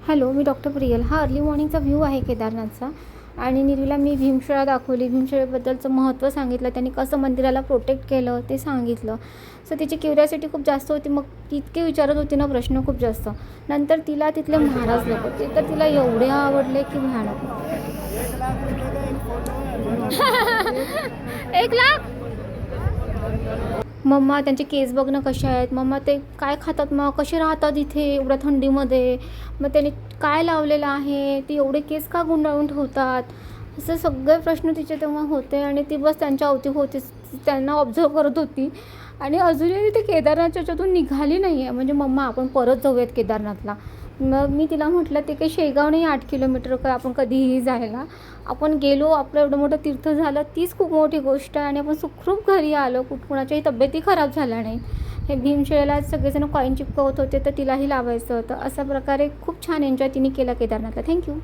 Hello, मी doctor Priyal. हा early मॉर्निंगचा view आहे केदारनाथचा. आणि निर्वीला मी भीमशिळा दाखवली, भीमशिळेबद्दलचं महत्त्व सांगितलं, त्यांनी कसं मंदिराला प्रोटेक्ट केलं ते सांगितलं. सो तिची क्युरियासिटी खूप जास्त होती. मग ती इतके विचारत होती ना प्रश्न खूप जास्त. नंतर तिला तिथले महाराज लोक ते तर तिला एवढे आवडले की भयानक. 1,00,000. मम्मा त्यांचे केस बघणं कसे आहेत, मम्मा ते काय खातात, मग कसे राहतात इथे एवढ्या थंडीमध्ये, मग त्याने काय लावलेलं आहे, ते एवढे केस का गुंडाळून ठेवतात, असे सगळे प्रश्न तिचे तेव्हा होते. आणि ती बस त्यांच्या अवतीभोवतीच त्यांना ऑब्झर्व करत होती. आणि अजूनही ती केदारनाथच्या याच्यातून निघाली नाही आहे. म्हणजे मम्मा आपण परत जाऊयात केदारनाथला. मग मी तिला म्हटलं ते काही शेगाव नाही 8 किलोमीटर का आपण कधीही जायला. आपण गेलो, आपलं एवढं मोठं तीर्थ झालं, तीच खूप मोठी गोष्ट आहे. आणि आपण सुखरूप घरी आलो, कुणाच्याही तब्येती खराब झाल्या नाही. हे भीमशिळेला सगळेजण कॉईन चिपकवत होते तर तिलाही लावायचं होतं. अशा प्रकारे खूप छान एन्जॉय तिने केला केदारनाथला. थँक्यू.